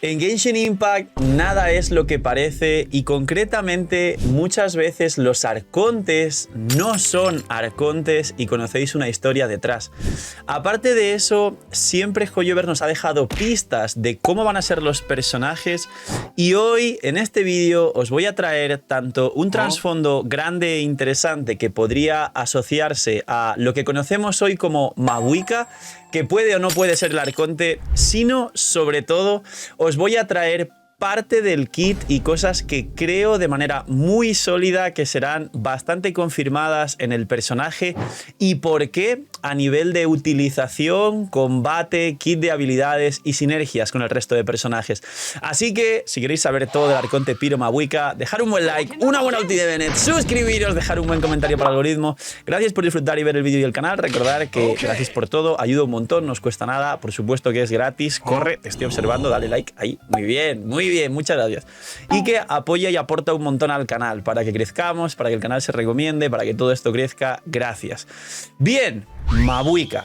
En Genshin Impact nada es lo que parece y concretamente muchas veces los arcontes no son arcontes y conocéis una historia detrás. Aparte de eso, siempre Hoyoverse nos ha dejado pistas de cómo van a ser los personajes y hoy en este vídeo os voy a traer tanto un trasfondo grande e interesante que podría asociarse a lo que conocemos hoy como Mabuika, que puede o no puede ser el arconte, sino sobre todo os voy a traer parte del kit y cosas que creo de manera muy sólida que serán bastante confirmadas en el personaje y por qué a nivel de utilización, combate, kit de habilidades y sinergias con el resto de personajes. Así que si queréis saber todo del arconte Pyro Mabuika, dejar un buen like, una buena ulti de Bennett, suscribiros, dejar un buen comentario para el algoritmo. Gracias por disfrutar y ver el vídeo y el canal. Recordar que gracias por todo, ayuda un montón, no os cuesta nada, por supuesto que es gratis. Corre, te estoy observando, dale like ahí, muy bien, muchas gracias. Y que apoya y aporta un montón al canal para que crezcamos, para que el canal se recomiende, para que todo esto crezca. Gracias. Bien, Mabuika.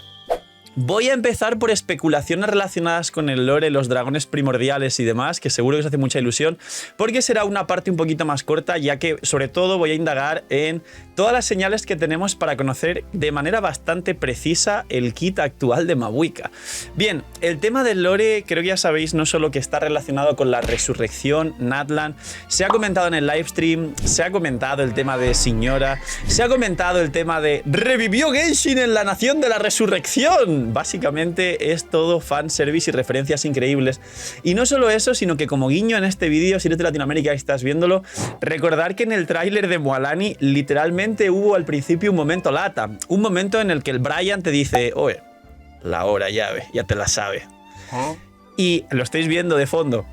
Voy a empezar por especulaciones relacionadas con el lore, los dragones primordiales y demás, que seguro que os hace mucha ilusión, porque será una parte un poquito más corta, ya que sobre todo voy a indagar en todas las señales que tenemos para conocer de manera bastante precisa el kit actual de Mabuika. Bien, el tema del lore creo que ya sabéis no solo que está relacionado con la resurrección, Natlan, se ha comentado en el livestream, se ha comentado el tema de Señora, se ha comentado el tema de revivió Genshin en la nación de la resurrección. Básicamente es todo fanservice y referencias increíbles. Y no solo eso, sino que como guiño en este vídeo, si eres de Latinoamérica y estás viéndolo, recordar que en el tráiler de Mualani literalmente hubo al principio un momento lata. Un momento en el que el Brian te dice, oye, la hora llave, ya te la sabe. Y lo estáis viendo de fondo.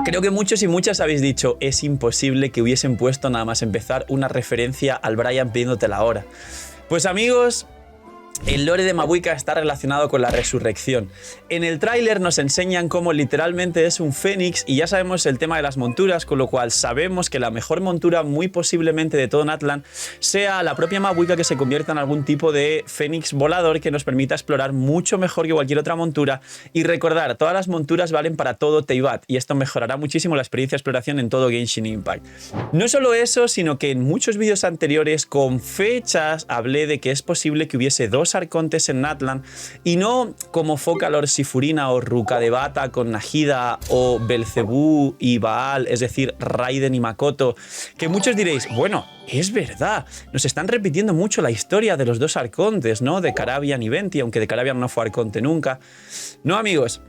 Creo que muchos y muchas habéis dicho, es imposible que hubiesen puesto nada más empezar una referencia al Brian pidiéndote la hora. Pues amigos, el lore de Mabuika está relacionado con la resurrección. En el tráiler nos enseñan cómo literalmente es un fénix y ya sabemos el tema de las monturas, con lo cual sabemos que la mejor montura muy posiblemente de todo Natlan sea la propia Mabuika, que se convierta en algún tipo de fénix volador que nos permita explorar mucho mejor que cualquier otra montura. Y recordar, todas las monturas valen para todo Teyvat y esto mejorará muchísimo la experiencia de exploración en todo Genshin Impact. No solo eso, sino que en muchos vídeos anteriores con fechas hablé de que es posible que hubiese dos arcontes en Natlan y no como Focalor, Sifurina o Ruka de Bata con Nahida o Belzebú y Baal, es decir, Raiden y Makoto, que muchos diréis, bueno, es verdad, nos están repitiendo mucho la historia de los dos arcontes, ¿no? De Carabian y Venti, aunque de Carabian no fue arconte nunca. No, amigos.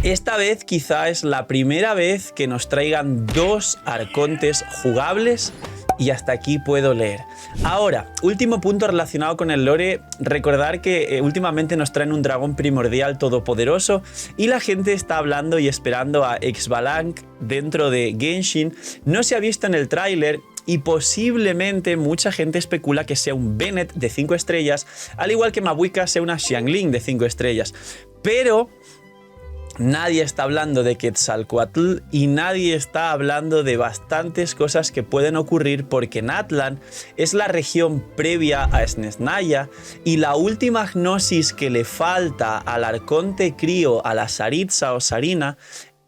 Esta vez quizá es la primera vez que nos traigan dos arcontes jugables y hasta aquí puedo leer. Ahora, último punto relacionado con el lore, recordar que últimamente nos traen un dragón primordial todopoderoso y la gente está hablando y esperando a Xbalanque dentro de Genshin. No se ha visto en el tráiler y posiblemente mucha gente especula que sea un Bennett de 5 estrellas, al igual que Mabuika sea una Xiangling de 5 estrellas. Pero nadie está hablando de Quetzalcoatl y nadie está hablando de bastantes cosas que pueden ocurrir porque Natlan es la región previa a Snezhnaya y la última gnosis que le falta al arconte crío, a la Saritsa o Sarina,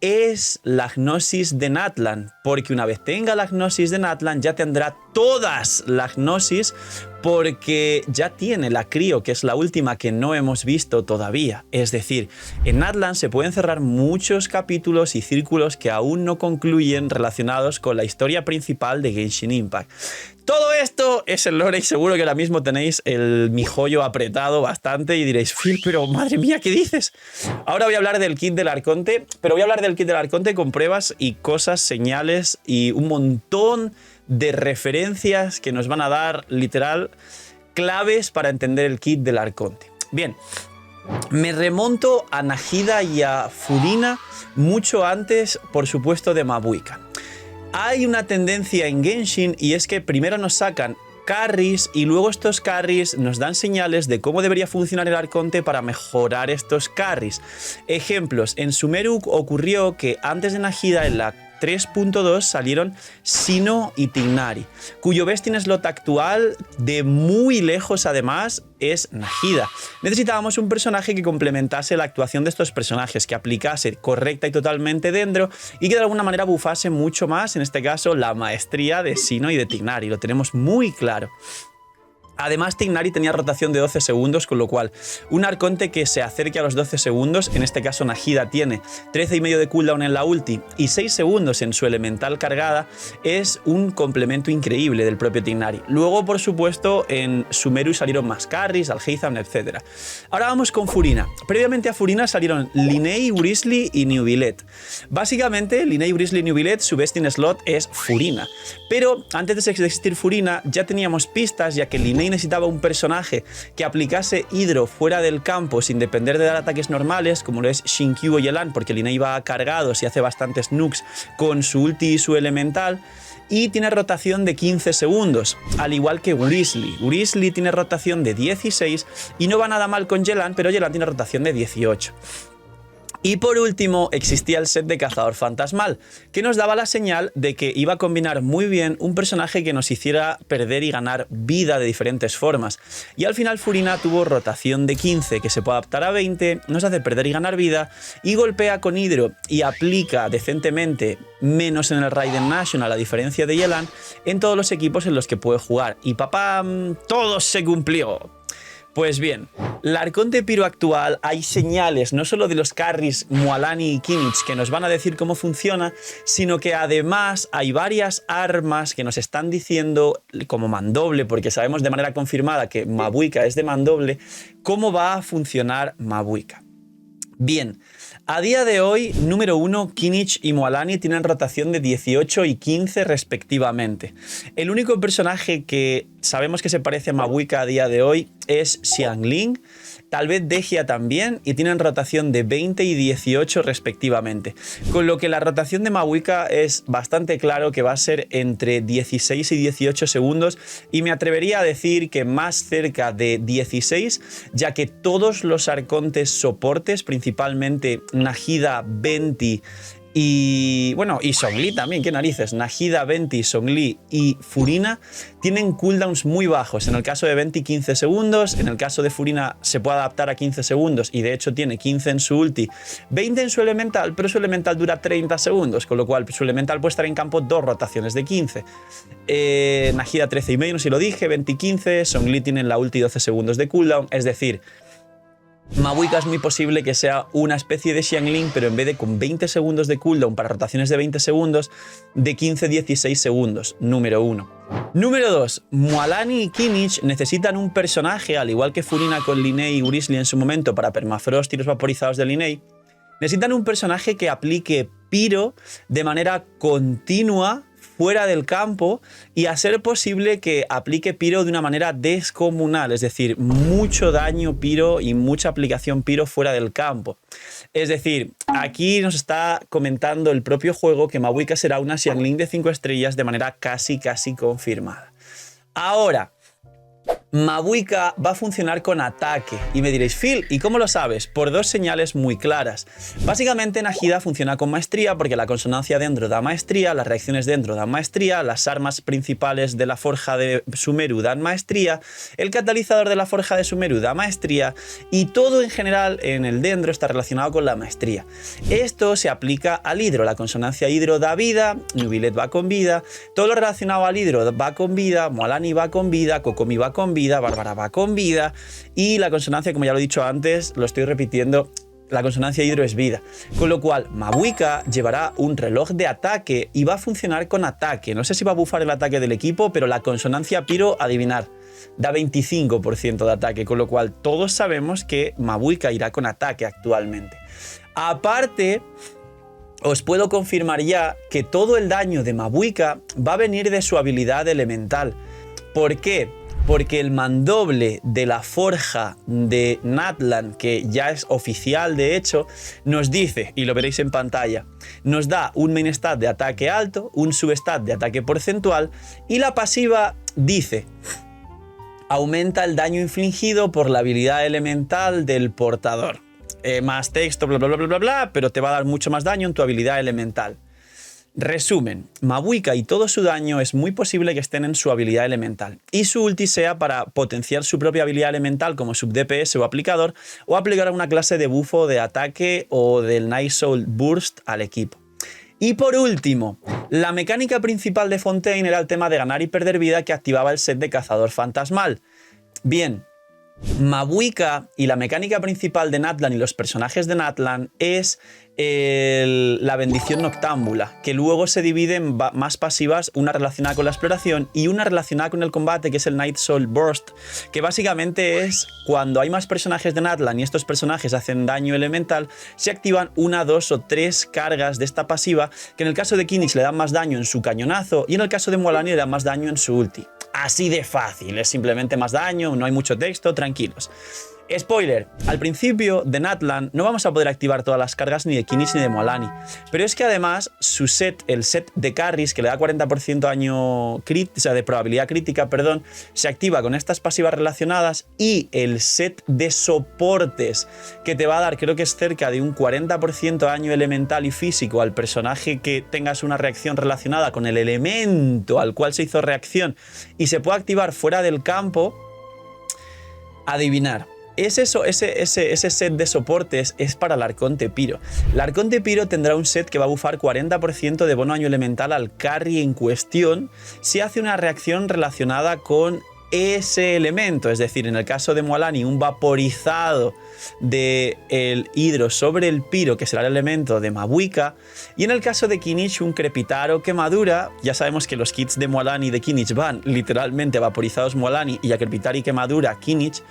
es la gnosis de Natlan, porque una vez tenga la gnosis de Natlan ya tendrá todas las gnosis porque ya tiene la crío, que es la última que no hemos visto todavía. Es decir, en Natlan se pueden cerrar muchos capítulos y círculos que aún no concluyen relacionados con la historia principal de Genshin Impact. Todo esto es el lore y seguro que ahora mismo tenéis mi joyo apretado bastante y diréis, Phil, pero madre mía, ¿qué dices? Ahora voy a hablar del kit del arconte, pero voy a hablar del kit del arconte con pruebas y cosas, señales y un montón de referencias que nos van a dar, literal, claves para entender el kit del arconte. Bien, me remonto a Nahida y a Furina mucho antes, por supuesto, de Mabuika. Hay una tendencia en Genshin y es que primero nos sacan carries y luego estos carries nos dan señales de cómo debería funcionar el arconte para mejorar estos carries. Ejemplos, en Sumeru ocurrió que antes de Nahida, en la 3.2 salieron Sinnoh y Tighnari, cuyo best in slot actual, de muy lejos además, es Nahida. Necesitábamos un personaje que complementase la actuación de estos personajes, que aplicase correcta y totalmente dentro y que de alguna manera bufase mucho más, en este caso, la maestría de Sinnoh y de Tighnari. Lo tenemos muy claro. Además, Tighnari tenía rotación de 12 segundos, con lo cual un arconte que se acerque a los 12 segundos, en este caso Nahida tiene 13,5 de cooldown en la ulti y 6 segundos en su elemental cargada, es un complemento increíble del propio Tighnari. Luego, por supuesto, en Sumeru salieron más carries, Alhaitham, etc. Ahora vamos con Furina. Previamente a Furina salieron Linnea, Wriothesley y Neuvillette. Básicamente, Linnea, Wriothesley y Neuvillette, su best in slot es Furina. Pero antes de existir Furina, ya teníamos pistas, ya que Linnea necesitaba un personaje que aplicase hidro fuera del campo sin depender de dar ataques normales, como lo es Xingqiu o Yelan, porque Linnea va cargado y hace bastantes nukes con su ulti y su elemental, y tiene rotación de 15 segundos, al igual que Wriothesley. Wriothesley tiene rotación de 16 y no va nada mal con Yelan, pero Yelan tiene rotación de 18. Y por último, existía el set de Cazador Fantasmal, que nos daba la señal de que iba a combinar muy bien un personaje que nos hiciera perder y ganar vida de diferentes formas. Y al final Furina tuvo rotación de 15, que se puede adaptar a 20, nos hace perder y ganar vida, y golpea con hidro y aplica decentemente, menos en el Raiden National, a diferencia de Yelan, en todos los equipos en los que puede jugar. Y papá, todo se cumplió. Pues bien, la Arconte Pyro actual, hay señales no solo de los carries Mualani y Kimmich que nos van a decir cómo funciona, sino que además hay varias armas que nos están diciendo, como mandoble, porque sabemos de manera confirmada que Mabuika es de mandoble, cómo va a funcionar Mabuika. Bien, a día de hoy, número 1, Kimmich y Mualani tienen rotación de 18 y 15 respectivamente. El único personaje que sabemos que se parece a Mabuika a día de hoy es Xiangling, tal vez Dehya también, y tienen rotación de 20 y 18 respectivamente. Con lo que la rotación de Mabuika es bastante claro que va a ser entre 16 y 18 segundos, y me atrevería a decir que más cerca de 16, ya que todos los arcontes soportes, principalmente Nahida, Venti y bueno, y Zhongli también, qué narices, Nahida, Venti, Zhongli y Furina tienen cooldowns muy bajos. En el caso de Venti 15 segundos, en el caso de Furina se puede adaptar a 15 segundos y de hecho tiene 15 en su ulti, 20 en su elemental, pero su elemental dura 30 segundos, con lo cual su elemental puede estar en campo 2 rotaciones de 15. Nahida 13,5, no sé si lo dije, Venti 15, Zhongli tiene en la ulti 12 segundos de cooldown, es decir, Mabuika es muy posible que sea una especie de Xiangling, pero en vez de con 20 segundos de cooldown para rotaciones de 20 segundos, de 15-16 segundos, número 1. Número 2. Mualani y Kimmich necesitan un personaje, al igual que Furina con Linnea y Wriothesley en su momento para permafrost y los vaporizados de Linnea, necesitan un personaje que aplique Pyro de manera continua fuera del campo y a ser posible que aplique Pyro de una manera descomunal, es decir, mucho daño Pyro y mucha aplicación Pyro fuera del campo. Es decir, aquí nos está comentando el propio juego que Mabuika será una Xiangling de 5 estrellas de manera casi confirmada. Ahora, Mabuika va a funcionar con ataque. Y me diréis, Phil, ¿y cómo lo sabes? Por dos señales muy claras. Básicamente, Nahida funciona con maestría porque la consonancia dentro da maestría, las reacciones dentro dan maestría, las armas principales de la forja de Sumeru dan maestría, el catalizador de la forja de Sumeru da maestría y todo en general en el dendro está relacionado con la maestría. Esto se aplica al hidro. La consonancia hidro da vida, Neuvillette va con vida, todo lo relacionado al hidro va con vida, Mualani va con vida, Kokomi va con vida, Bárbara va con vida y la consonancia, como ya lo he dicho antes, lo estoy repitiendo, la consonancia hidro es vida. Con lo cual, Mabuika llevará un reloj de ataque y va a funcionar con ataque. No sé si va a bufar el ataque del equipo, pero la consonancia Pyro, adivinar, da 25% de ataque, con lo cual todos sabemos que Mabuika irá con ataque actualmente. Aparte, os puedo confirmar ya que todo el daño de Mabuika va a venir de su habilidad elemental. ¿Por qué? Porque el mandoble de la forja de Natlan, que ya es oficial de hecho, nos dice, y lo veréis en pantalla, nos da un main stat de ataque alto, un substat de ataque porcentual, y la pasiva dice, aumenta el daño infligido por la habilidad elemental del portador. Más texto, bla, bla, bla, bla, bla, pero te va a dar mucho más daño en tu habilidad elemental. Resumen, Mabuika y todo su daño es muy posible que estén en su habilidad elemental, y su ulti sea para potenciar su propia habilidad elemental como sub DPS o aplicador, o aplicar una clase de bufo de ataque o del Night Soul Burst al equipo. Y por último, la mecánica principal de Fontaine era el tema de ganar y perder vida que activaba el set de cazador fantasmal. Bien, Mabuika y la mecánica principal de Natlan y los personajes de Natlan es la bendición noctámbula, que luego se divide en más pasivas, una relacionada con la exploración y una relacionada con el combate, que es el Night Soul Burst, que básicamente es cuando hay más personajes de Natlan y estos personajes hacen daño elemental, se activan 1, 2 o 3 cargas de esta pasiva, que en el caso de Kinich le dan más daño en su cañonazo y en el caso de Mualani le dan más daño en su ulti. Así de fácil, es simplemente más daño, no hay mucho texto, tranquilos. Spoiler, al principio de Natlan no vamos a poder activar todas las cargas ni de Kinich ni de Mualani, pero es que además su set, el set de carries que le da 40% daño de probabilidad crítica, perdón, se activa con estas pasivas relacionadas, y el set de soportes que te va a dar, creo que es cerca de un 40% daño elemental y físico al personaje que tengas una reacción relacionada con el elemento al cual se hizo reacción y se puede activar fuera del campo. Adivinar. Ese set de soportes es para el Arconte Piro. El Arconte Piro tendrá un set que va a bufar 40% de bono daño elemental al carry en cuestión si hace una reacción relacionada con ese elemento, es decir, en el caso de Mualani, un vaporizado del hidro sobre el piro, que será el elemento de Mabuika, y en el caso de Kinich, un crepitar o quemadura. Ya sabemos que los kits de Mualani y de Kinich van literalmente vaporizados Mualani y a crepitar y quemadura Kinich,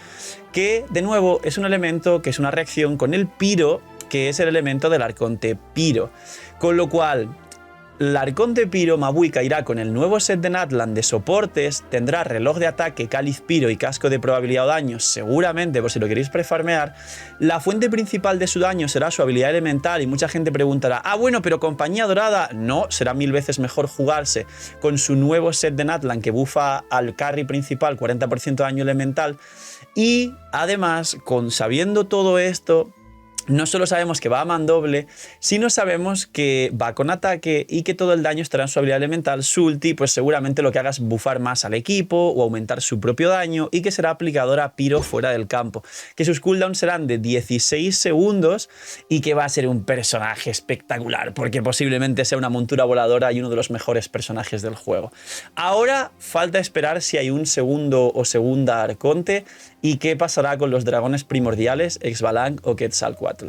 que de nuevo es un elemento que es una reacción con el piro, que es el elemento del Arconte Piro, con lo cual el Arconte Piro Mabuika irá con el nuevo set de Natlan de soportes, tendrá reloj de ataque, cáliz piro y casco de probabilidad o daño, seguramente, por si lo queréis prefarmear. La fuente principal de su daño será su habilidad elemental, y mucha gente preguntará, bueno, pero compañía dorada. No, será 1000 veces mejor jugarse con su nuevo set de Natlan que bufa al carry principal 40% de daño elemental. Y además, sabiendo todo esto, no solo sabemos que va a mandoble, sino sabemos que va con ataque y que todo el daño estará en su habilidad elemental. Su ulti, pues seguramente lo que haga es bufar más al equipo o aumentar su propio daño, y que será aplicadora piro fuera del campo, que sus cooldowns serán de 16 segundos y que va a ser un personaje espectacular, porque posiblemente sea una montura voladora y uno de los mejores personajes del juego. Ahora falta esperar si hay un segundo o segunda Arconte y qué pasará con los dragones primordiales, Exbalang o Quetzalcoatl.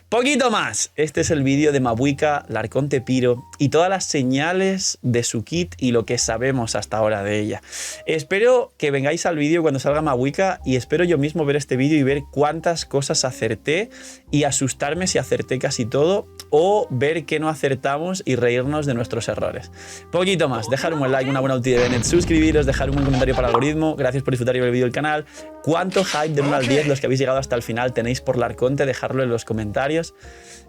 Poquito más. Este es el vídeo de Mabuika, el Arconte Piro, y todas las señales de su kit y lo que sabemos hasta ahora de ella. Espero que vengáis al vídeo cuando salga Mabuika, y espero yo mismo ver este vídeo y ver cuántas cosas acerté y asustarme si acerté casi todo, o ver que no acertamos y reírnos de nuestros errores. Poquito más. Dejar un buen like, una buena ulti de Bennett, suscribiros, dejar un buen comentario para el algoritmo. Gracias por disfrutar y ver el vídeo del canal. ¿Cuánto hype de 1 al 10 los que habéis llegado hasta el final tenéis por el Arconte? Dejadlo en los comentarios.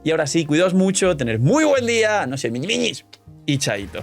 Y ahora sí, cuidaos mucho, tener muy buen día, no sé, miñis, y chaito.